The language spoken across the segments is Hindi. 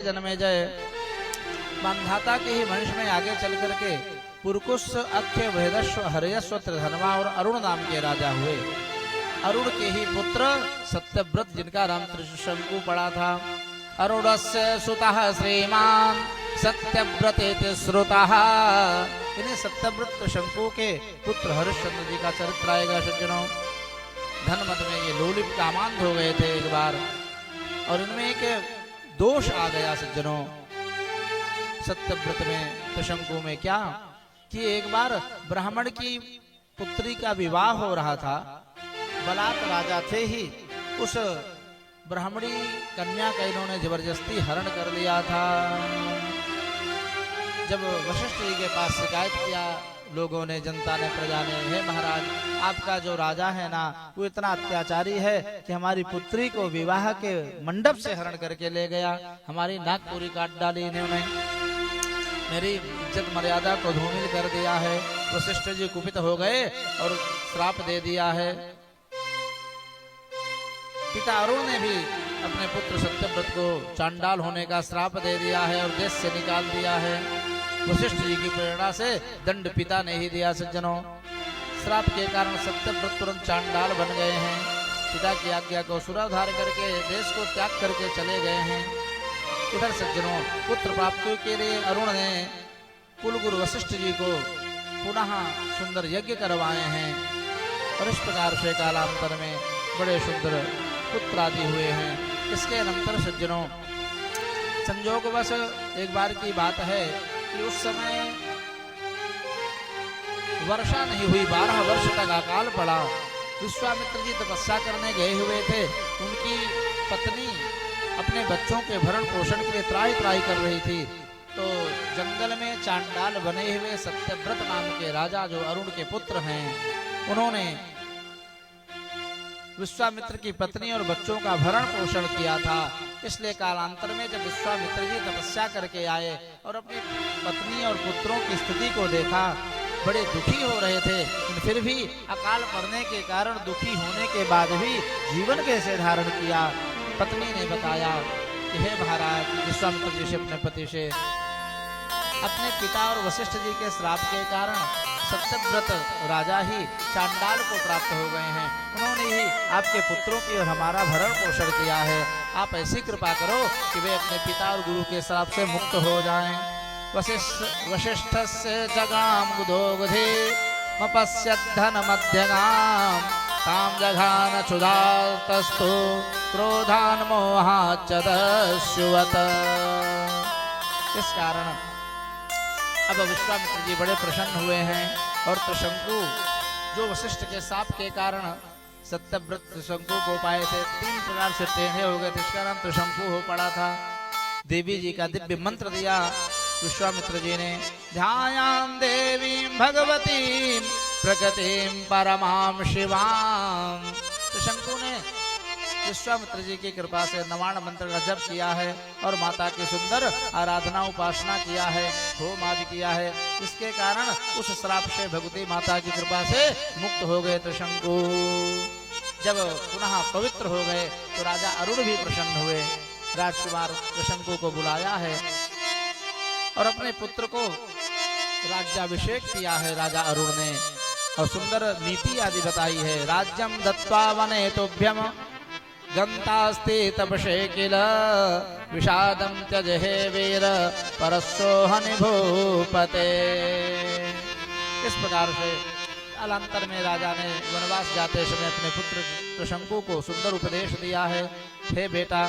जन्मेजय, मानधाता के ही वंश में आगे चल करके पुरकुश, अक्ष, वेदस्व, हर्यस्व, त्रिधर्मा और अरुण नाम के राजा हुए। अरुण के ही पुत्र सत्यव्रत, जिनका नाम त्रिशंकु पड़ा था। अरुणस्य सुतः श्रीमान सत्यव्रतेति श्रुतः। इन्हें सत्यव्रत त्रिशंकु के पुत्र हरिश्चंद्र जी का चरित्र आएगा सज्जनों। धनमत में ये लोलिप कामांध हो गए थे एक बार, और इनमें एक दोष आ गया सज्जनों सत्यव्रत में, त्रिशंकु में। क्या कि एक बार ब्राह्मण की पुत्री का विवाह हो रहा था। बलात् राजा थे ही, उस ब्राह्मणी कन्या का इन्होंने जबरदस्ती हरण कर लिया था। जब वशिष्ठ जी के पास शिकायत किया लोगों ने, जनता ने, प्रजा ने, हे महाराज, आपका जो राजा है ना, वो इतना अत्याचारी है कि हमारी पुत्री को विवाह के मंडप से हरण करके ले गया, हमारी नाक पूरी काट डाली इन्होंने, मेरी इज्जत मर्यादा को धूमिल कर दिया है। वशिष्ठ जी कुपित हो गए और श्राप दे दिया है। पिता अरुण ने भी अपने पुत्र सत्यव्रत को चांडाल होने का श्राप दे दिया है और देश से निकाल दिया है। वशिष्ठ जी की प्रेरणा से दंड पिता ने ही दिया सज्जनों। श्राप के कारण सत्यव्रत तुरंत चांडाल बन गए हैं। पिता की आज्ञा को सुराधार करके देश को त्याग करके चले गए हैं। इधर सज्जनों पुत्र प्राप्ति के लिए अरुण ने कुलगुरु वशिष्ठ जी को पुनः सुंदर यज्ञ करवाए हैं, और इस प्रकार से कालांतर में बड़े सुंदर पुत्र आदि हुए हैं। इसके अनंतर सज्जनों संजोगवश एक बार की बात है कि उस समय वर्षा नहीं हुई, 12 वर्ष तक अकाल पड़ा। विश्वामित्र जी तपस्या करने गए हुए थे। उनकी पत्नी अपने बच्चों के भरण पोषण के लिए त्राही त्राही कर रही थी, तो जंगल में चांडाल बने हुए सत्यव्रत नाम के राजा, जो अरुण के पुत्र हैं, उन्होंने विश्वामित्र की पत्नी और बच्चों का भरण पोषण किया था। इसलिए कालांतर में जब विश्वामित्र जी तपस्या करके आए और अपनी पत्नी और पुत्रों की स्थिति को देखा, बड़े दुखी हो रहे थे। फिर भी अकाल पड़ने के कारण, दुखी होने के बाद भी जीवन कैसे धारण किया। पत्नी ने बताया कि हे महाराज, विश्वामित्र जी से अपने पति से, अपने पिता और वशिष्ठ जी के श्राप के कारण सत्यव्रत राजा ही चांडाल को प्राप्त हो गए हैं। उन्होंने ही आपके पुत्रों की और हमारा भरण पोषण किया है। आप ऐसी कृपा करो कि वे अपने पिता और गुरु के श्राप से मुक्त हो जाएं। वशिष्ठ से जगाम गुदोगधे मपश्यद्धन मध्यगाम ताम जघान क्षुधातस्तु क्रोधान मोहाच्च दस्युवत। इस कारण अब विश्वामित्र जी बड़े प्रसन्न हुए हैं, और त्रिशंकु जो वशिष्ठ के शाप के कारण सत्यव्रत त्रिशंकु को पाए थे, 3 प्रकार से टेढ़े हो गए थे, इसका नाम त्रिशंकु हो पड़ा था। देवी जी का दिव्य मंत्र दिया विश्वामित्र जी ने, ध्यायाम देवीं भगवतीं प्रकृतिं परमां शिवां। त्रिशंकु ने विश्वामित्र जी की कृपा से नवाण मंत्र का जप किया है और माता की सुंदर आराधना उपासना किया है, होम आदि किया है। इसके कारण उस श्राप से भगवती माता की कृपा से मुक्त हो गए त्रिशंकु। जब पुनः पवित्र हो गए तो राजा अरुण भी प्रसन्न हुए। राजकुमार त्रिशंकु को बुलाया है और अपने पुत्र को राज्याभिषेक किया है राजा अरुण ने, और सुंदर नीति आदि बताई है। राज्यम दत्त्वा वनेतुभ्यम गंतास्ते तपसे किल विषादं त्यज हे वीर परस्योहनि भूपते। इस प्रकार से कालांतर में राजा ने वनवास जाते समय अपने पुत्र त्रिशंकु को सुंदर उपदेश दिया है। हे बेटा,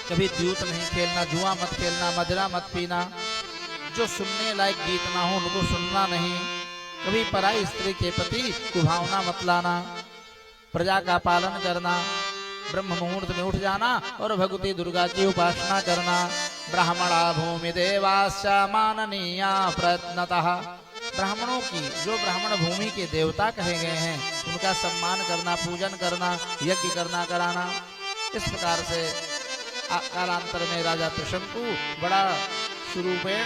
कभी द्यूत नहीं खेलना, जुआ मत खेलना, मदिरा मत पीना, जो सुनने लायक गीत ना हो उनको सुनना नहीं, कभी पराई स्त्री के प्रति कुभावना मत लाना, प्रजा का पालन करना, ब्रह्म मुहूर्त में उठ जाना और भगवती दुर्गा की उपासना करना। ब्राह्मणा भूमि देवाश्च माननीया प्रयत्नतः। ब्राह्मणों की, जो ब्राह्मण भूमि के देवता कहे गए हैं, उनका सम्मान करना, पूजन करना, यज्ञ करना, कराना। इस प्रकार से कालांतर में राजा त्रिशंकु बड़ा सुरूपेण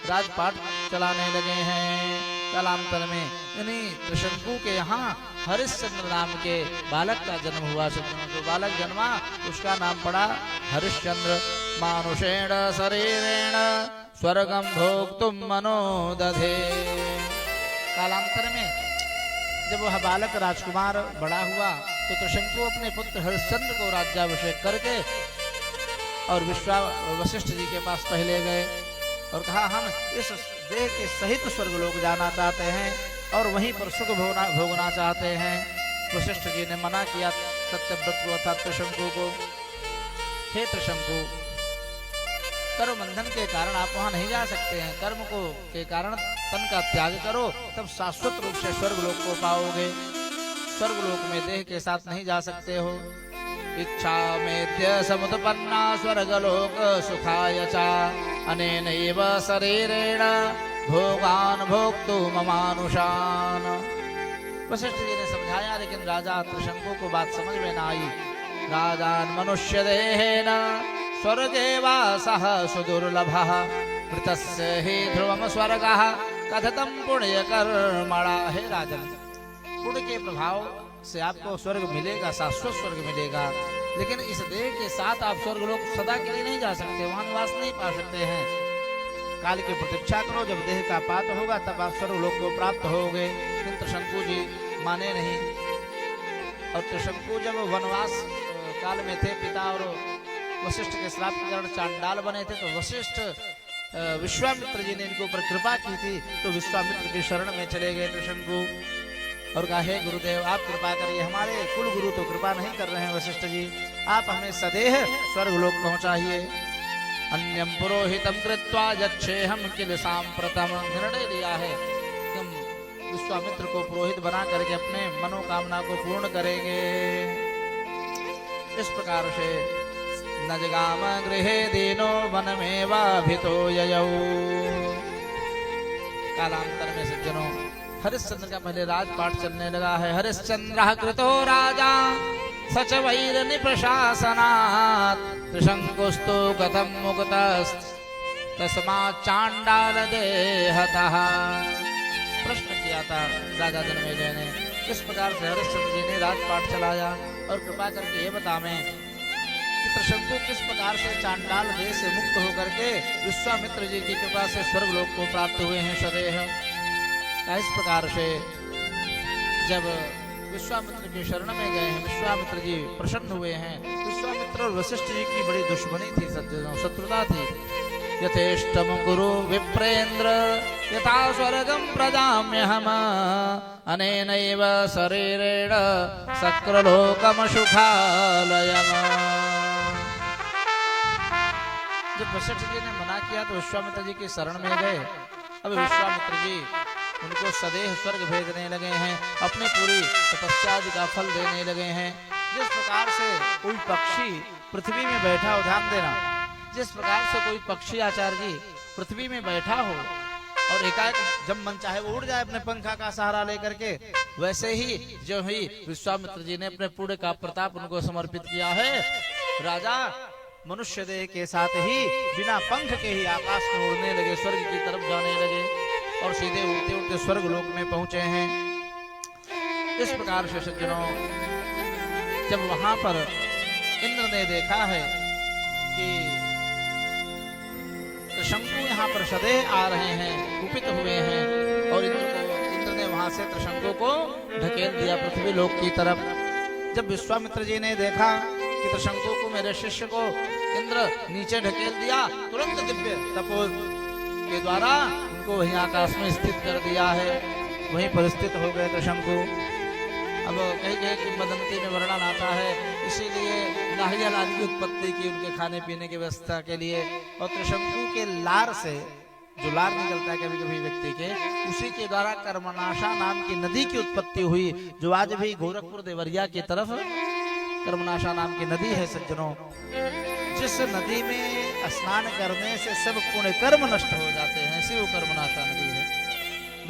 राजपाट चलाने लगे हैं। कालांतर में इन्हीं त्रिशंकु के यहाँ हरिश्चंद्र नाम के बालक का जन्म हुआ। जो बालक जन्मा उसका नाम पड़ा हरिश्चंद्र। मानुषेण शरीरेण स्वर्गम भोक्तुम मनो दधे। कालांतर में जब वह बालक राजकुमार बड़ा हुआ तो त्रिशंकु अपने पुत्र हरिश्चंद्र को राज्याभिषेक करके और वशिष्ठ जी के पास पहले गए और कहा हम इस देह के सहित स्वर्गलोक जाना चाहते हैं और वहीं पर सुख भोगना चाहते हैं। वशिष्ठ जी ने मना किया सत्यव्रत को अर्थात त्रिशंकु को, हे त्रिशंकु, कर्म बंधन के कारण आप वहां नहीं जा सकते हैं। कर्म को के कारण तन का त्याग करो, तब शाश्वत रूप से स्वर्गलोक को पाओगे। स्वर्गलोक में देह के साथ नहीं जा सकते हो। इच्छा मेद्य समुत्पन्ना स्वर्गलोक सुखाय च अनेनैव शरीरेण भोगान भोक्तु ममानुषान। वशिष्ठ जी ने समझाया, लेकिन राजा त्रिशंकु को बात समझ में न आई। राजान मनुष्य देहेन स्वर्गे वासः सुदुर्लभः मृतस्य हि ध्रुवम स्वर्गः कथितं पुण्य कर्मणा। हे राजन, पुण्य के प्रभाव से आपको स्वर्ग मिलेगा, शाश्वत स्वर्ग मिलेगा, लेकिन इस देह के साथ आप स्वर्गलोक सदा के लिए नहीं जा सकते, वहां निवास नहीं पा सकते हैं। काल की प्रतीक्षा करो, जब देह का पात होगा तब आप स्वर्गलोक को प्राप्त होगे। किंतु त्रिशंकु जी माने नहीं। और त्रिशंकु जब वनवास काल में थे, पिता और वशिष्ठ के श्राप के कारण चांडाल बने थे, तो वशिष्ठ विश्वामित्र जी ने इनके ऊपर कृपा की थी, तो विश्वामित्र की शरण में चले गए त्रिशंकु और कहा, हे गुरुदेव आप कृपा करिए, हमारे कुल गुरु तो कृपा नहीं कर रहे हैं वशिष्ठ जी, आप हमें सदेह स्वर्गलोक पहुंचाइए। अन्यम पुरोहितम कृत्वा यच्छेहम किल सांप्रतम। निर्णय लिया है कि हम विश्वामित्र को पुरोहित बना करके अपने मनोकामना को पूर्ण करेंगे। इस प्रकार से न जगाम गृहे दीनो वनमेवाभितो ययौ। कालांतर में सज्जनों हरिश्चंद्र का पहले राजपाट चलने लगा है। हरिश्चंद्र कृतो राजा सच वैर निप्रशासनात् त्रिशंकुस्तु गतम मुक्तस् तस्मात् चांडाल देहतः। प्रश्न किया था राजा जनमेजय ने। इस प्रकार से हरिश्चंद्र जी ने राजपाट चलाया और कृपा करके ये बतावें कि त्रिशंकु किस प्रकार से चांडाल देह से मुक्त होकर के विश्वामित्र जी की कृपा से स्वर्गलोक को प्राप्त हुए हैं सदेह। इस प्रकार से जब विश्वामित्र की शरण में गए हैं, विश्वामित्र जी प्रसन्न हुए हैं। विश्वामित्र और वशिष्ठ जी की बड़ी दुश्मनी थी, शत्रुता थी। यथेष्टम गुरु विप्रेंद्र यथा स्वर्गम प्रजाम्यहम अनेनैव शरीरेण सक्र-लोकम सुखालयम। जब वशिष्ठ जी ने मना किया तो विश्वामित्र जी की शरण में गए। अब विश्वामित्र जी उनको सदेह स्वर्ग भेजने लगे हैं, अपनी पूरी तपस्या का फल देने लगे हैं। जिस प्रकार से कोई पक्षी पृथ्वी में बैठा हो, ध्यान देना, जिस प्रकार से कोई पक्षी आचार्य जी पृथ्वी में बैठा हो और एकाएक जब मन चाहे वो उड़ जाए अपने पंखा का सहारा लेकर के, वैसे ही जो ही विश्वामित्र जी ने अपने पूरे का प्रताप उनको समर्पित किया है। राजा मनुष्य देह के साथ ही बिना पंख के ही आकाश में उड़ने लगे, स्वर्ग की तरफ जाने लगे और सीधे उड़ते उड़ते स्वर्ग लोक में पहुंचे हैं। इस प्रकार से सज्जनों जब वहां पर इंद्र ने देखा है कि त्रिशंकु यहाँ पर सदेह आ रहे हैं, कुपित हुए हैं, और इंद्र ने वहां से त्रिशंकु को ढकेल दिया पृथ्वी लोक की तरफ। जब विश्वामित्र जी ने देखा कि त्रिशंकु को, मेरे शिष्य को इंद्र नीचे ढकेल दिया, तुरंत दिव्य तपोज के द्वारा उनको वहीं आकाश में स्थित कर दिया है, वहीं पर स्थित हो गए त्रिशंकु। अब कहीं कहीं किंवदंती में वर्णन आता है, इसीलिए नारियल आदि की उत्पत्ति की उनके खाने पीने की व्यवस्था के लिए। और त्रिशंकु के लार से जो लार निकलता है कभी कभी व्यक्ति के, उसी के द्वारा कर्मनाशा नाम की नदी की उत्पत्ति हुई, जो आज भी गोरखपुर देवरिया की तरफ कर्मनाशा नाम की नदी है सज्जनों। जिस नदी में स्नान करने से सब पुण्य कर्म नष्ट हो जाते हैं, ऐसी वो कर्मनाशा नदी है।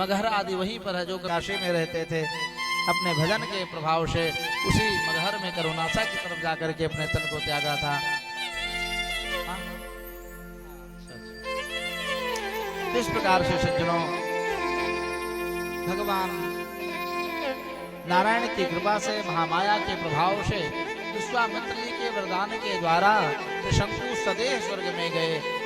मगहर आदि वहीं पर है, जो काशी में रहते थे, अपने भजन के प्रभाव से उसी मगहर में करुणासा की तरफ जाकर के अपने तन को त्यागा था। इस प्रकार से सज्जनों भगवान नारायण की कृपा से, महामाया के प्रभाव से विश्वामित्र जी के वरदान के द्वारा त्रिशंकु सदैव स्वर्ग में गए।